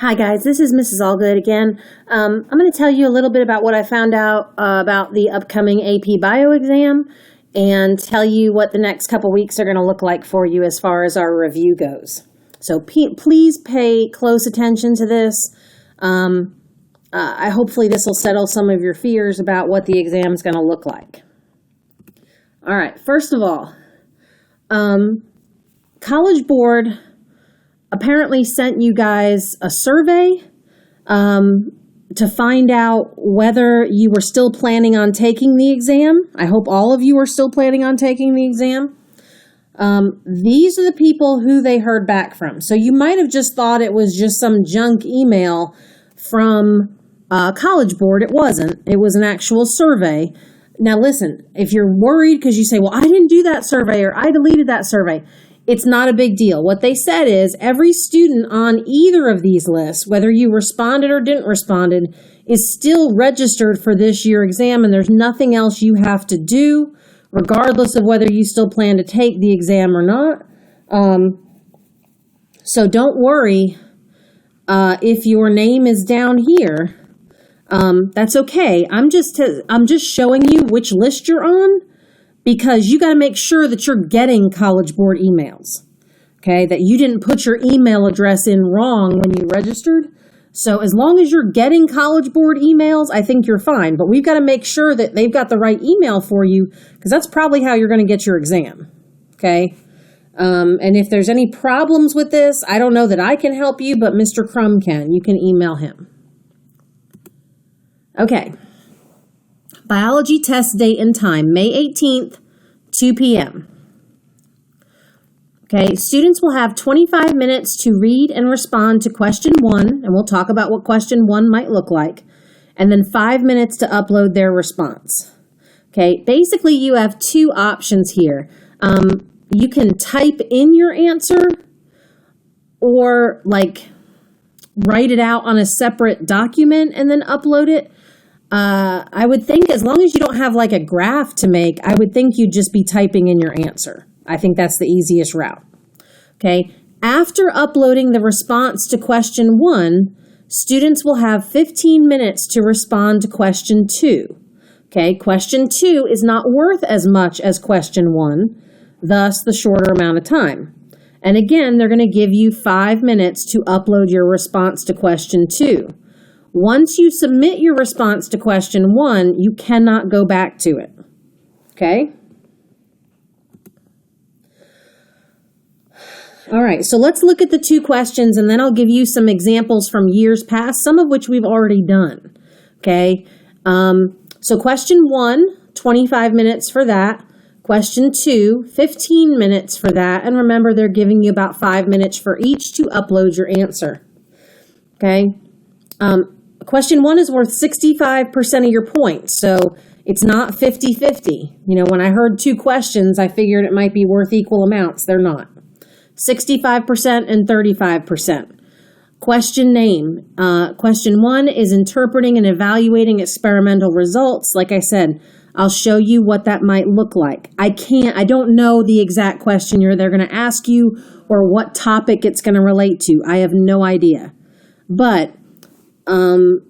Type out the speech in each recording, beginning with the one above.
Hi guys, this is Mrs. Allgood again. I'm going to tell you a little bit about what I found out about the upcoming AP Bio exam and tell you what the next couple weeks are going to look like for you as far as our review goes. So please pay close attention to this. Hopefully this will settle some of your fears about what the exam is going to look like. All right, first of all, College Board apparently sent you guys a survey to find out whether you were still planning on taking the exam. I hope all of you are still planning on taking the exam. These are the people who they heard back from. So you might have just thought it was just some junk email from College Board. It wasn't. It was an actual survey. Now listen, if you're worried because you say, well, I didn't do that survey or I deleted that survey, it's not a big deal. What they said is every student on either of these lists, whether you responded or didn't responded, is still registered for this year's exam, and there's nothing else you have to do, regardless of whether you still plan to take the exam or not. So don't worry if your name is down here. That's okay. I'm just showing you which list you're on, because you got to make sure that you're getting College Board emails, okay, that you didn't put your email address in wrong when you registered. So as long as you're getting College Board emails, I think you're fine. But we've got to make sure that they've got the right email for you, because that's probably how you're going to get your exam, okay? And if there's any problems with this, I don't know that I can help you, but Mr. Crum can. You can email him. Okay. Biology test date and time, May 18th, 2 p.m. Okay, students will have 25 minutes to read and respond to question 1, and we'll talk about what question 1 might look like, and then 5 minutes to upload their response. Okay, basically you have two options here. You can type in your answer or write it out on a separate document and then upload it. I would think as long as you don't have a graph to make, I would think you'd just be typing in your answer. I think that's the easiest route. Okay. After uploading the response to question 1, students will have 15 minutes to respond to question 2. Okay. Question 2 is not worth as much as question 1, thus the shorter amount of time. And again, they're going to give you 5 minutes to upload your response to question 2. Once you submit your response to question 1, you cannot go back to it. Okay? All right, so let's look at the two questions, and then I'll give you some examples from years past, some of which we've already done. Okay? So question 1, 25 minutes for that. Question 2, 15 minutes for that. And remember, they're giving you about 5 minutes for each to upload your answer. Okay? Question 1 is worth 65% of your points, so it's not 50-50. When I heard two questions, I figured it might be worth equal amounts. They're not. 65% and 35%. Question name. Question 1 is interpreting and evaluating experimental results. Like I said, I'll show you what that might look like. I don't know the exact question they're going to ask you or what topic it's going to relate to. I have no idea. But the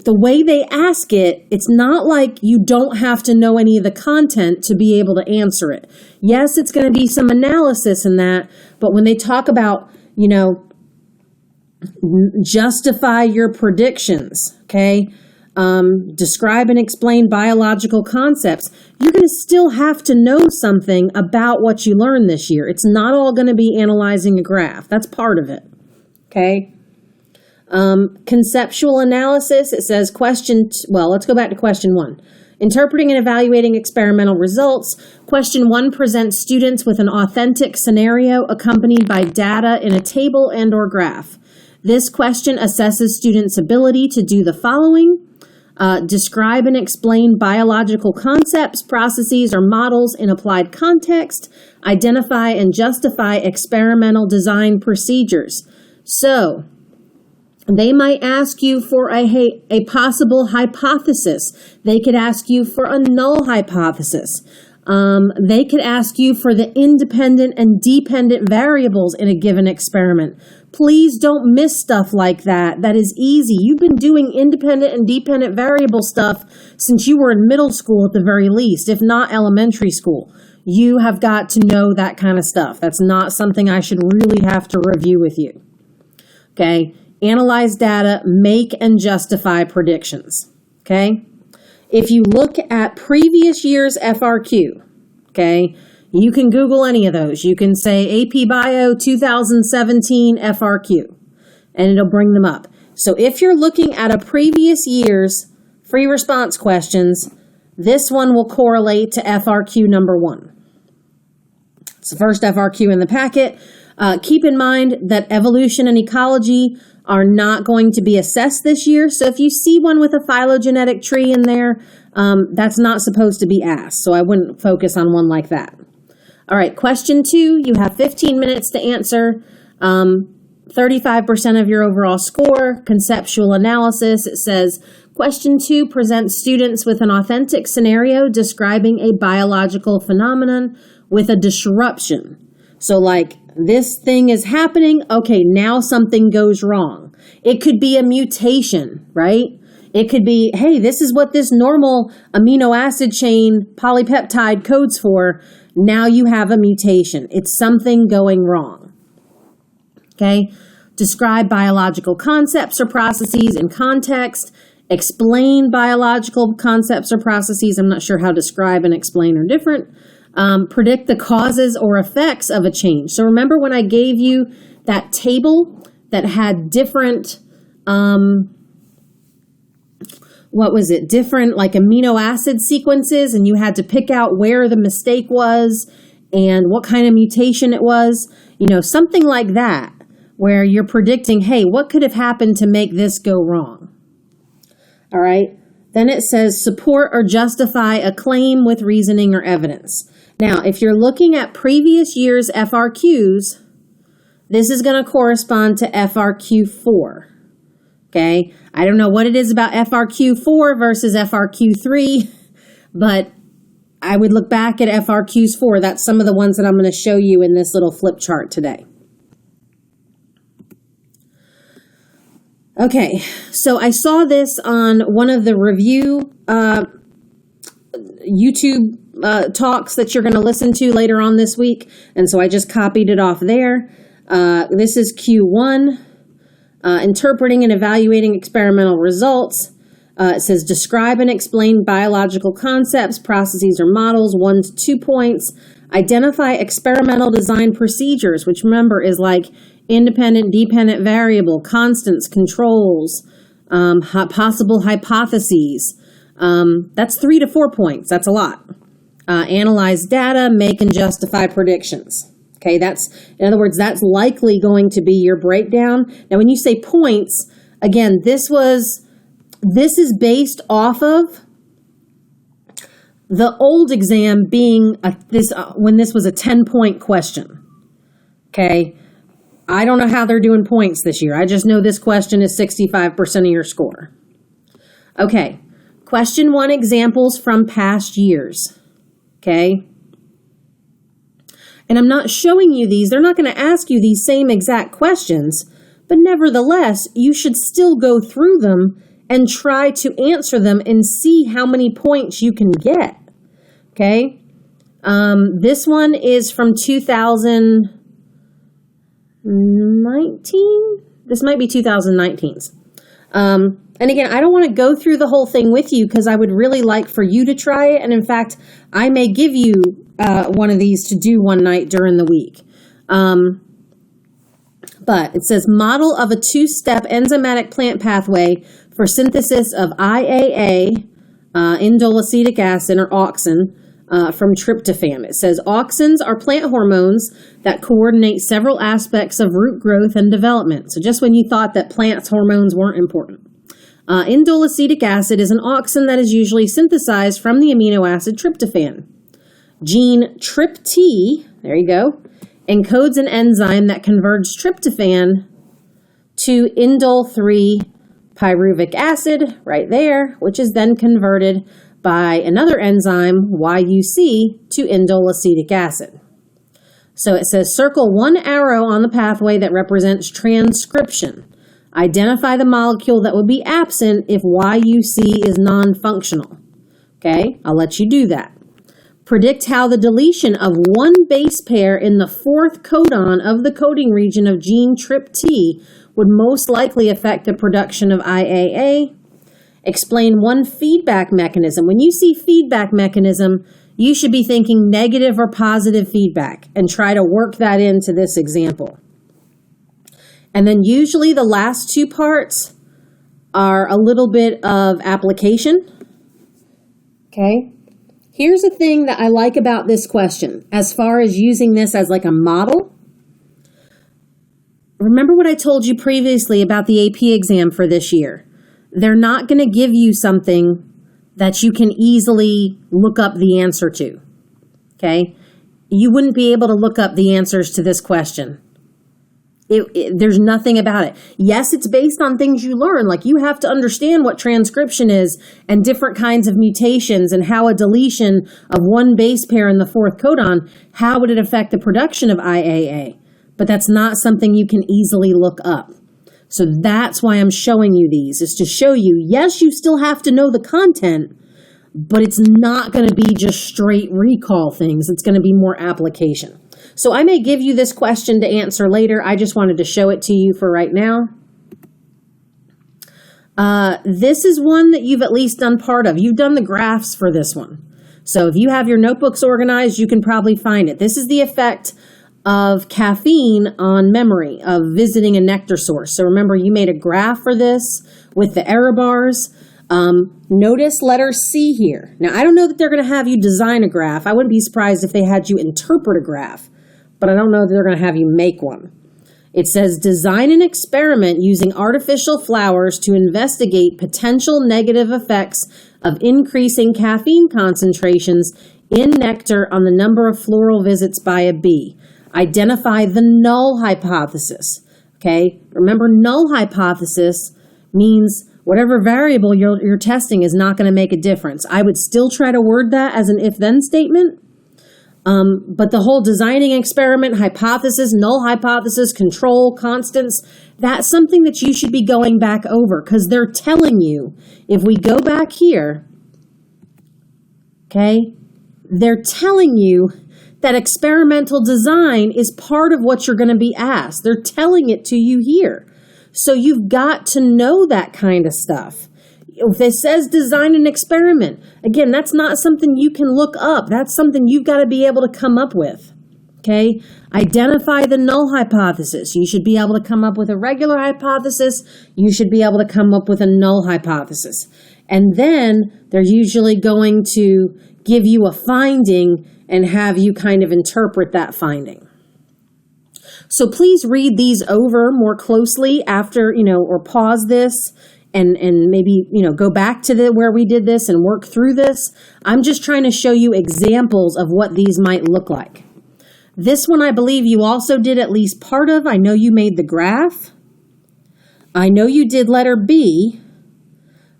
way they ask it, it's not like you don't have to know any of the content to be able to answer it. Yes, it's going to be some analysis in that, but when they talk about, justify your predictions, okay, describe and explain biological concepts, you're going to still have to know something about what you learned this year. It's not all going to be analyzing a graph. That's part of it, okay? Conceptual analysis, it says let's go back to question 1. Interpreting and evaluating experimental results. Question 1 presents students with an authentic scenario accompanied by data in a table and or graph. This question assesses students' ability to do the following. Describe and explain biological concepts, processes, or models in applied context. Identify and justify experimental design procedures. So, they might ask you for a possible hypothesis. They could ask you for a null hypothesis. They could ask you for the independent and dependent variables in a given experiment. Please don't miss stuff like that. That is easy. You've been doing independent and dependent variable stuff since you were in middle school at the very least, if not elementary school. You have got to know that kind of stuff. That's not something I should really have to review with you. Okay? Analyze data, make and justify predictions. Okay? If you look at previous year's FRQ, okay, you can Google any of those. You can say AP Bio 2017 FRQ, and it'll bring them up. So if you're looking at a previous year's free response questions, this one will correlate to FRQ number 1. It's the first FRQ in the packet. Keep in mind that evolution and ecology are not going to be assessed this year. So if you see one with a phylogenetic tree in there, that's not supposed to be asked. So I wouldn't focus on one like that. All right, question 2, you have 15 minutes to answer. 35% of your overall score, conceptual analysis. It says, question 2 presents students with an authentic scenario describing a biological phenomenon with a disruption. So like, this thing is happening, okay, now something goes wrong. It could be a mutation, right? It could be, hey, this is what this normal amino acid chain polypeptide codes for. Now you have a mutation. It's something going wrong. Okay? Describe biological concepts or processes in context. Explain biological concepts or processes. I'm not sure how describe and explain are different. Predict the causes or effects of a change. So remember when I gave you that table that had different, different like amino acid sequences, and you had to pick out where the mistake was and what kind of mutation it was, something like that, where you're predicting, hey, what could have happened to make this go wrong? All right. Then it says support or justify a claim with reasoning or evidence. Now, if you're looking at previous year's FRQs, this is going to correspond to FRQ4. Okay, I don't know what it is about FRQ4 versus FRQ3, but I would look back at FRQs4. That's some of the ones that I'm going to show you in this little flip chart today. Okay, so I saw this on one of the review YouTube talks that you're going to listen to later on this week, and so I just copied it off there. This is Q1. Interpreting and evaluating experimental results. It says describe and explain biological concepts, processes, or models, 1 to 2 points. Identify experimental design procedures, which remember is like independent, dependent variable, constants, controls, possible hypotheses. That's 3 to 4 points. That's a lot. Analyze data, make and justify predictions. Okay, in other words, that's likely going to be your breakdown. Now, when you say points, again, this is based off of the old exam being when this was a 10-point question. Okay, I don't know how they're doing points this year. I just know this question is 65% of your score. Okay, question 1, examples from past years. Okay. And I'm not showing you these. They're not going to ask you these same exact questions, but nevertheless, you should still go through them and try to answer them and see how many points you can get. Okay? This one is from 2019? This might be 2019's. And again, I don't want to go through the whole thing with you because I would really like for you to try it. And in fact, I may give you one of these to do one night during the week. But it says model of a 2-step enzymatic plant pathway for synthesis of IAA, indole acid or auxin, from tryptophan. It says auxins are plant hormones that coordinate several aspects of root growth and development. So just when you thought that plants' hormones weren't important. Indole acid is an auxin that is usually synthesized from the amino acid tryptophan. Gene TRPT, there you go, encodes an enzyme that converts tryptophan to indole 3 pyruvic acid, right there, which is then converted by another enzyme, YUC, to indole acetic acid. So it says circle one arrow on the pathway that represents transcription. Identify the molecule that would be absent if YUC is non-functional. Okay, I'll let you do that. Predict how the deletion of one base pair in the fourth codon of the coding region of gene TRPT would most likely affect the production of IAA. Explain one feedback mechanism. When you see feedback mechanism, you should be thinking negative or positive feedback and try to work that into this example. And then usually the last two parts are a little bit of application. Okay. Here's the thing that I like about this question as far as using this as like a model. Remember what I told you previously about the AP exam for this year. They're not going to give you something that you can easily look up the answer to. Okay? You wouldn't be able to look up the answers to this question. There's nothing about it. Yes, it's based on things you learn. Like you have to understand what transcription is and different kinds of mutations and how a deletion of one base pair in the fourth codon, how would it affect the production of IAA? But that's not something you can easily look up. So that's why I'm showing you these, is to show you, yes, you still have to know the content, but it's not going to be just straight recall things. It's going to be more application. So I may give you this question to answer later. I just wanted to show it to you for right now. This is one that you've at least done part of. You've done the graphs for this one. So if you have your notebooks organized, you can probably find it. This is the effect of caffeine on memory, of visiting a nectar source. So remember, you made a graph for this with the error bars. Notice letter C here. Now, I don't know that they're going to have you design a graph. I wouldn't be surprised if they had you interpret a graph, but I don't know that they're going to have you make one. It says, design an experiment using artificial flowers to investigate potential negative effects of increasing caffeine concentrations in nectar on the number of floral visits by a bee. Identify the null hypothesis. Okay, remember, null hypothesis means whatever variable you're testing is not going to make a difference. I would still try to word that as an if-then statement, but the whole designing experiment, hypothesis, null hypothesis, control, constants, that's something that you should be going back over, because they're telling you, if we go back here, okay, they're telling you that experimental design is part of what you're going to be asked. They're telling it to you here. So you've got to know that kind of stuff. If it says design an experiment, again, that's not something you can look up. That's something you've got to be able to come up with. Okay? Identify the null hypothesis. You should be able to come up with a regular hypothesis. You should be able to come up with a null hypothesis. And then they're usually going to give you a finding and have you kind of interpret that finding. So please read these over more closely after, or pause this and maybe, go back to where we did this and work through this. I'm just trying to show you examples of what these might look like. This one I believe you also did at least part of. I know you made the graph. I know you did letter B.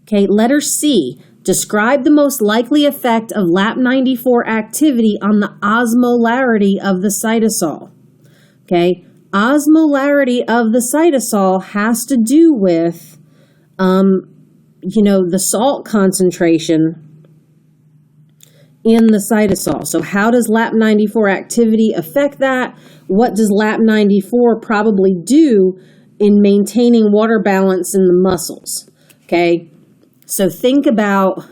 Okay, letter C. Describe the most likely effect of LAP94 activity on the osmolarity of the cytosol. Okay, osmolarity of the cytosol has to do with, the salt concentration in the cytosol. So how does LAP94 activity affect that? What does LAP94 probably do in maintaining water balance in the muscles? Okay. So think about,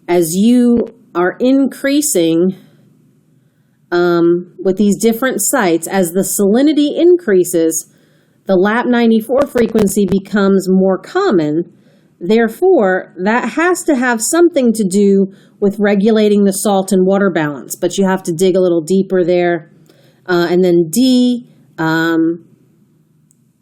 as you are increasing with these different sites, as the salinity increases, the LAP94 frequency becomes more common. Therefore, that has to have something to do with regulating the salt and water balance, but you have to dig a little deeper there. And then D,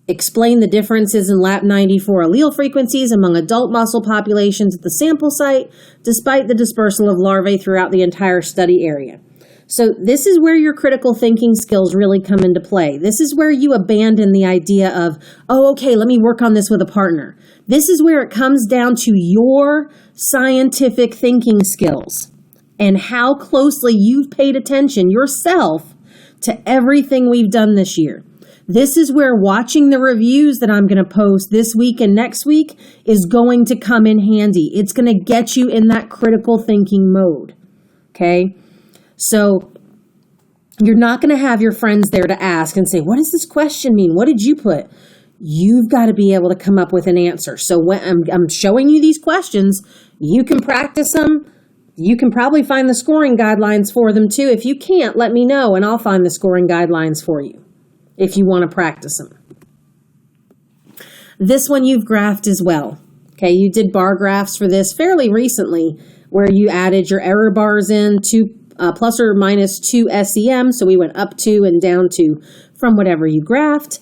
explain the differences in LAP94 allele frequencies among adult muscle populations at the sample site, despite the dispersal of larvae throughout the entire study area. So this is where your critical thinking skills really come into play. This is where you abandon the idea of, oh, okay, let me work on this with a partner. This is where it comes down to your scientific thinking skills and how closely you've paid attention yourself to everything we've done this year. This is where watching the reviews that I'm going to post this week and next week is going to come in handy. It's going to get you in that critical thinking mode. Okay? So you're not going to have your friends there to ask and say, what does this question mean? What did you put? You've got to be able to come up with an answer. So when I'm showing you these questions, you can practice them. You can probably find the scoring guidelines for them too. If you can't, let me know and I'll find the scoring guidelines for you if you want to practice them. This one you've graphed as well. Okay, you did bar graphs for this fairly recently where you added your error bars in to plus or minus 2 SEM. So we went up 2 and down 2 from whatever you graphed.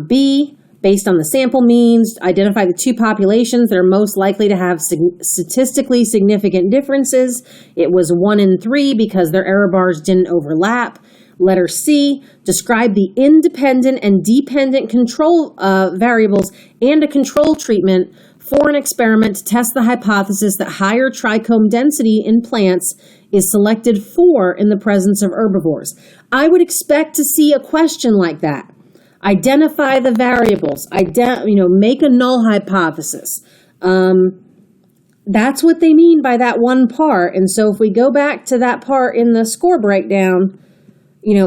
B, based on the sample means, identify the 2 populations that are most likely to have statistically significant differences. It was 1 and 3 because their error bars didn't overlap. Letter C, describe the independent and dependent control variables and a control treatment for an experiment to test the hypothesis that higher trichome density in plants is selected for in the presence of herbivores. I would expect to see a question like that. Identify the variables, make a null hypothesis. That's what they mean by that one part. And so if we go back to that part in the score breakdown,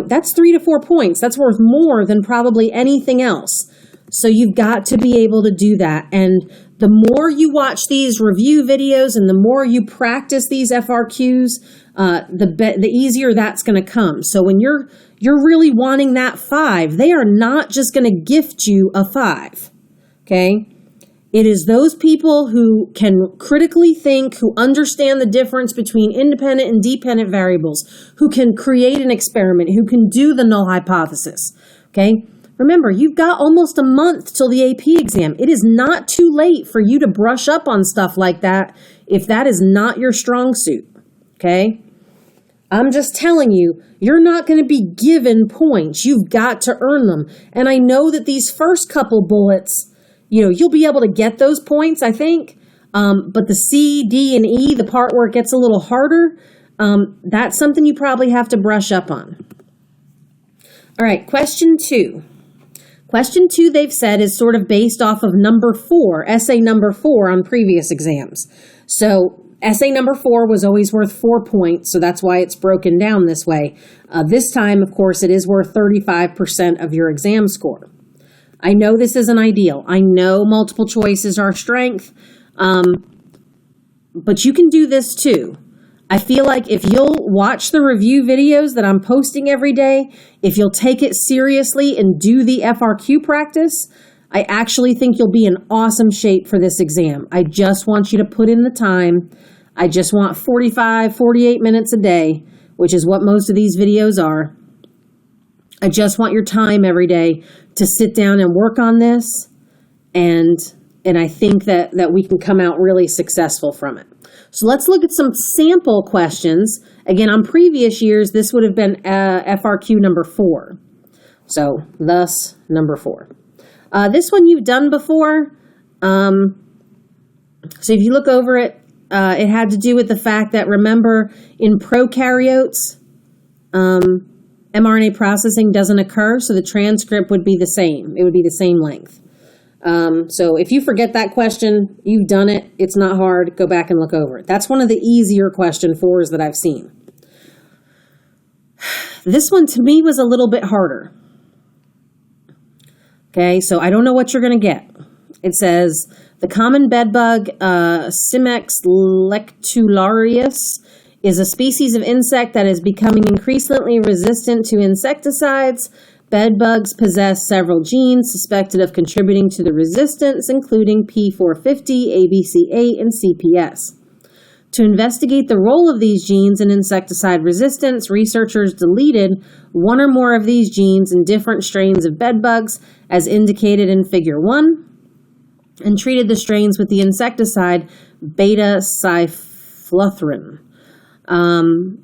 that's 3 to 4 points. That's worth more than probably anything else. So you've got to be able to do that. And the more you watch these review videos and the more you practice these FRQs, the easier that's going to come. So when you're really wanting that 5, they are not just going to gift you a 5. Okay? It is those people who can critically think, who understand the difference between independent and dependent variables, who can create an experiment, who can do the null hypothesis. Okay? Remember, you've got almost a month till the AP exam. It is not too late for you to brush up on stuff like that if that is not your strong suit. Okay? I'm just telling you, you're not going to be given points. You've got to earn them. And I know that these first couple bullets, you'll be able to get those points, I think. But the C, D, and E, the part where it gets a little harder, that's something you probably have to brush up on. All right, question 2. Question 2, they've said, is sort of based off of number 4, essay number 4 on previous exams. So essay number 4 was always worth 4 points, so that's why it's broken down this way. This time, of course, it is worth 35% of your exam score. I know this isn't ideal. I know multiple choice is our strength, but you can do this too. I feel like if you'll watch the review videos that I'm posting every day, if you'll take it seriously and do the FRQ practice, I actually think you'll be in awesome shape for this exam. I just want you to put in the time. I just want 45, 48 minutes a day, which is what most of these videos are. I just want your time every day to sit down and work on this, and I think that we can come out really successful from it. So let's look at some sample questions. Again, on previous years, this would have been FRQ number 4. So thus, number 4. This one you've done before. So if you look over it, it had to do with the fact that, remember, in prokaryotes, mRNA processing doesn't occur, so the transcript would be the same. It would be the same length. So if you forget that question, you've done it. It's not hard. Go back and look over it. That's one of the easier question 4s that I've seen. This one to me was a little bit harder. Okay, so I don't know what you're going to get. It says, the common bedbug, Cimex lectularius, is a species of insect that is becoming increasingly resistant to insecticides. Bedbugs possess several genes suspected of contributing to the resistance, including P450, ABCA, and CPS. To investigate the role of these genes in insecticide resistance, researchers deleted one or more of these genes in different strains of bedbugs, as indicated in Figure 1, and treated the strains with the insecticide beta-cyfluthrin.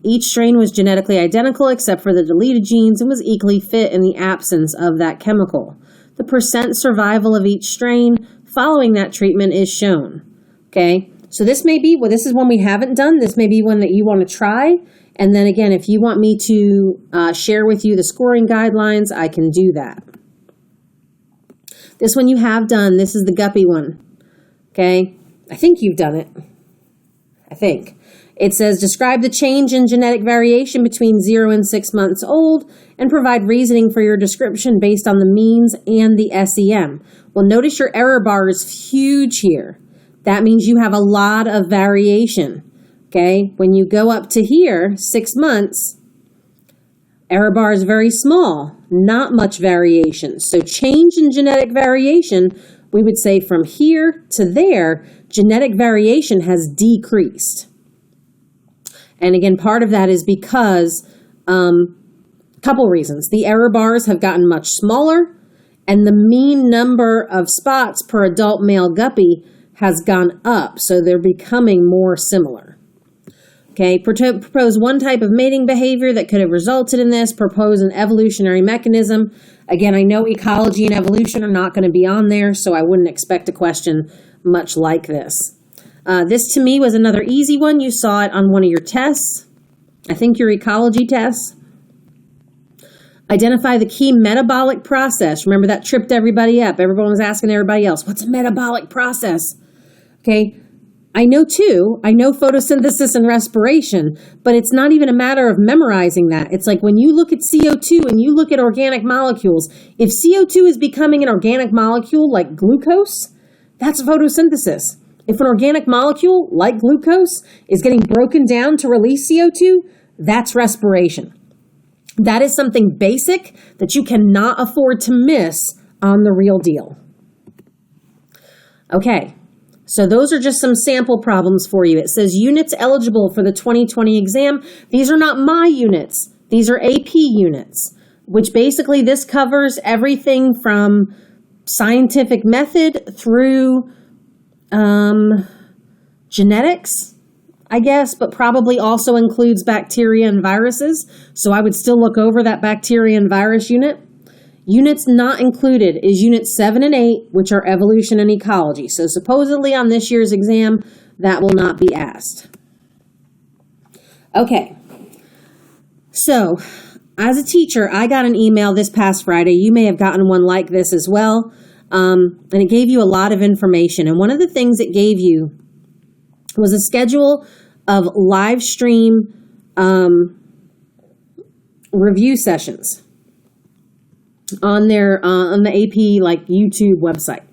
Each strain was genetically identical except for the deleted genes and was equally fit in the absence of that chemical. The percent survival of each strain following that treatment is shown. Okay, so this may be, well, this is one we haven't done. This may be one that you want to try. And then again, if you want me to share with you the scoring guidelines, I can do that. This one you have done. This is the guppy one. Okay, I think you've done it. I think. It says, describe the change in genetic variation between 0 and 6 months old and provide reasoning for your description based on the means and the SEM. Well, notice your error bar is huge here. That means you have a lot of variation. Okay, when you go up to here, 6 months, error bar is very small, not much variation. So change in genetic variation, we would say from here to there, genetic variation has decreased. And again, part of that is because, couple reasons. The error bars have gotten much smaller, and the mean number of spots per adult male guppy has gone up, so they're becoming more similar. Okay, propose one type of mating behavior that could have resulted in this. Propose an evolutionary mechanism. Again, I know ecology and evolution are not going to be on there, so I wouldn't expect a question much like this. This to me was another easy one. You saw it on one of your tests. I think your ecology tests. Identify the key metabolic process. Remember that tripped everybody up. Everyone was asking everybody else, what's a metabolic process? Okay, I know photosynthesis and respiration, but it's not even a matter of memorizing that. It's like when you look at CO2 and you look at organic molecules, if CO2 is becoming an organic molecule like glucose, that's photosynthesis. If an organic molecule, like glucose, is getting broken down to release CO2, that's respiration. That is something basic that you cannot afford to miss on The Real Deal. Okay, so those are just some sample problems for you. It says units eligible for the 2020 exam. These are not my units. These are AP units, which basically this covers everything from scientific method through genetics, I guess, but probably also includes bacteria and viruses. So I would still look over that bacteria and virus unit. Units not included is units 7 and 8, which are evolution and ecology. So supposedly on this year's exam, that will not be asked. Okay. So as a teacher, I got an email this past Friday. You may have gotten one like this as well. And it gave you a lot of information. And one of the things it gave you was a schedule of live stream review sessions on their on the AP like YouTube website.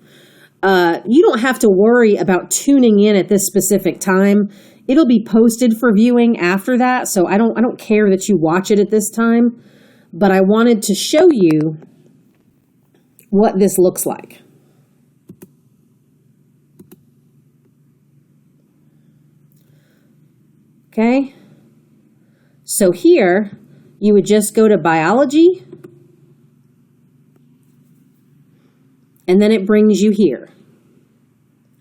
You don't have to worry about tuning in at this specific time. It'll be posted for viewing after that, so I don't care that you watch it at this time. But I wanted to show you what this looks like. Okay, so here you would just go to biology, and then it brings you here.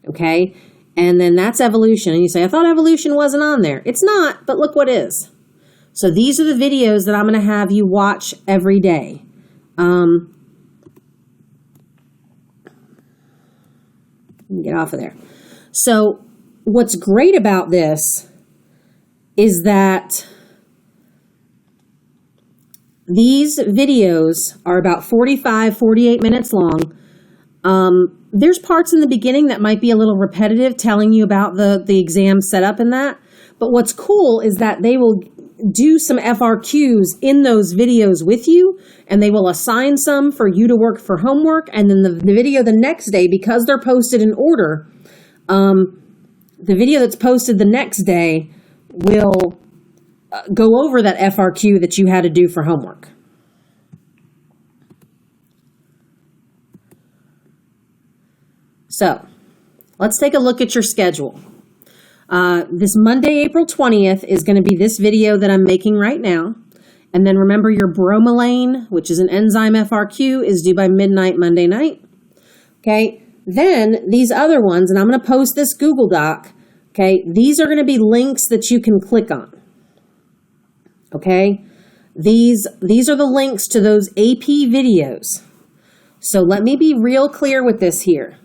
Okay, and then that's evolution. And you say, I thought evolution wasn't on there. It's not, but look what is. So these are the videos that I'm going to have you watch every day. Get off of there. So what's great about this is that these videos are about 45, 48 minutes long. There's parts in the beginning that might be a little repetitive, telling you about the exam setup and that. But what's cool is that they will do some FRQs in those videos with you, and they will assign some for you to work for homework. And then the video the next day, because they're posted in order, the video that's posted the next day will go over that FRQ that you had to do for homework. So let's take a look at your schedule. This Monday, April 20th is going to be this video that I'm making right now. And then remember your bromelain, which is an enzyme FRQ, is due by midnight Monday night. Okay, then these other ones, and I'm going to post this Google Doc. Okay, these are going to be links that you can click on. okay? These are the links to those AP videos. So let me be real clear with this here.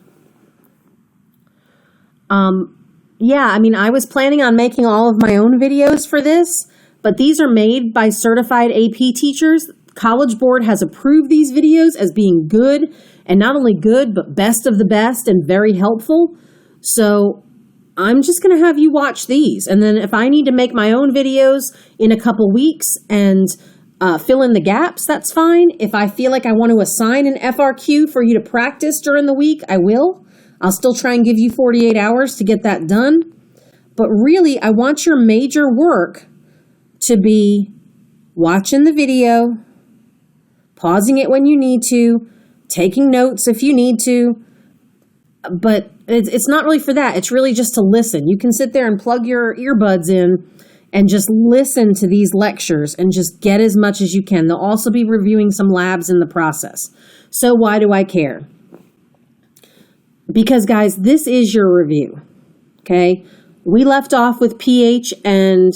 Yeah, I mean, I was planning on making all of my own videos for this, but these are made by certified AP teachers. College Board has approved these videos as being good, and not only good, but best of the best and very helpful. So I'm just going to have you watch these. And then if I need to make my own videos in a couple weeks and fill in the gaps, that's fine. If I feel like I want to assign an FRQ for you to practice during the week, I will. I'll still try and give you 48 hours to get that done. But really, I want your major work to be watching the video, pausing it when you need to, taking notes if you need to. But it's not really for that. It's really just to listen. You can sit there and plug your earbuds in and just listen to these lectures and just get as much as you can. They'll also be reviewing some labs in the process. So why do I care? Because, guys, this is your review, okay? We left off with pH and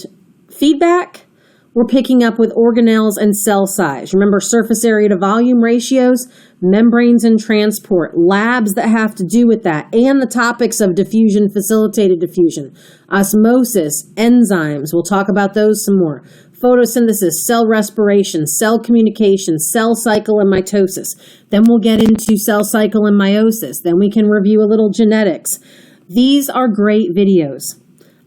feedback. We're picking up with organelles and cell size. Remember, surface area to volume ratios, membranes and transport, labs that have to do with that, and the topics of diffusion, facilitated diffusion, osmosis, enzymes. We'll talk about those some more. Photosynthesis, cell respiration, cell communication, cell cycle, and mitosis. Then we'll get into cell cycle and meiosis. Then we can review a little genetics. These are great videos.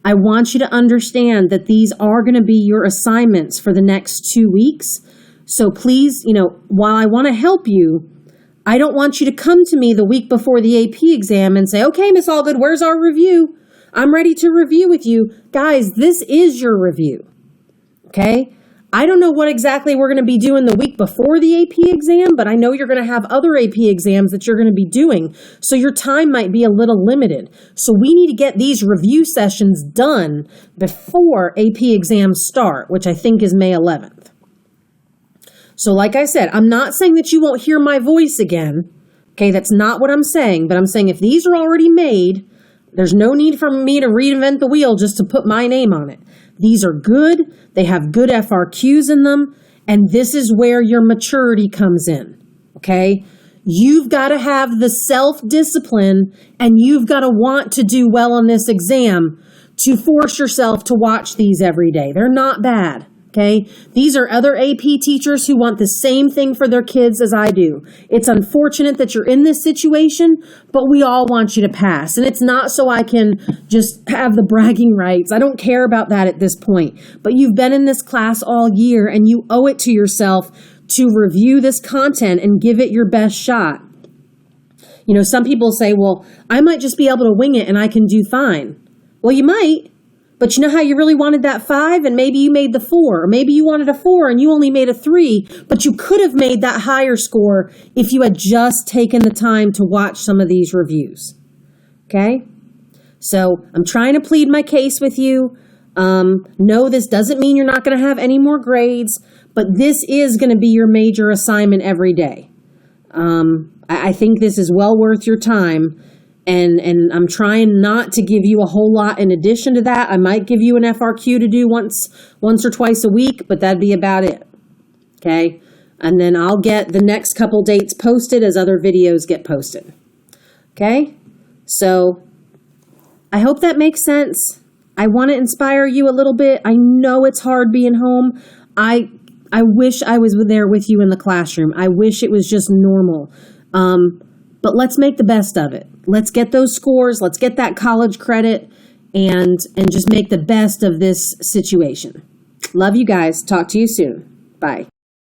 I want you to understand that these are going to be your assignments for the next 2 weeks. So please, while I want to help you, I don't want you to come to me the week before the AP exam and say, okay, Miss Allgood, where's our review? I'm ready to review with you. Guys, this is your review. Okay? I don't know what exactly we're going to be doing the week before the AP exam, but I know you're going to have other AP exams that you're going to be doing, so your time might be a little limited. So we need to get these review sessions done before AP exams start, which I think is May 11th. So like I said, I'm not saying that you won't hear my voice again. Okay, that's not what I'm saying, but I'm saying if these are already made, there's no need for me to reinvent the wheel just to put my name on it. These are good. They have good FRQs in them. And this is where your maturity comes in. Okay? You've got to have the self-discipline and you've got to want to do well on this exam to force yourself to watch these every day. They're not bad. Okay? These are other AP teachers who want the same thing for their kids as I do. It's unfortunate that you're in this situation, but we all want you to pass. And it's not so I can just have the bragging rights. I don't care about that at this point. But you've been in this class all year and you owe it to yourself to review this content and give it your best shot. Some people say, well, I might just be able to wing it and I can do fine. Well, you might. But you know how you really wanted that 5 and maybe you made the 4, or maybe you wanted a 4 and you only made a 3, but you could have made that higher score if you had just taken the time to watch some of these reviews. Okay? So I'm trying to plead my case with you. No, this doesn't mean you're not going to have any more grades, but this is going to be your major assignment every day. I think this is well worth your time. And I'm trying not to give you a whole lot in addition to that. I might give you an FRQ to do once or twice a week, but that'd be about it. Okay? And then I'll get the next couple dates posted as other videos get posted. Okay? So I hope that makes sense. I want to inspire you a little bit. I know it's hard being home. I wish I was there with you in the classroom. I wish it was just normal. But let's make the best of it. Let's get those scores. Let's get that college credit and just make the best of this situation. Love you guys. Talk to you soon. Bye.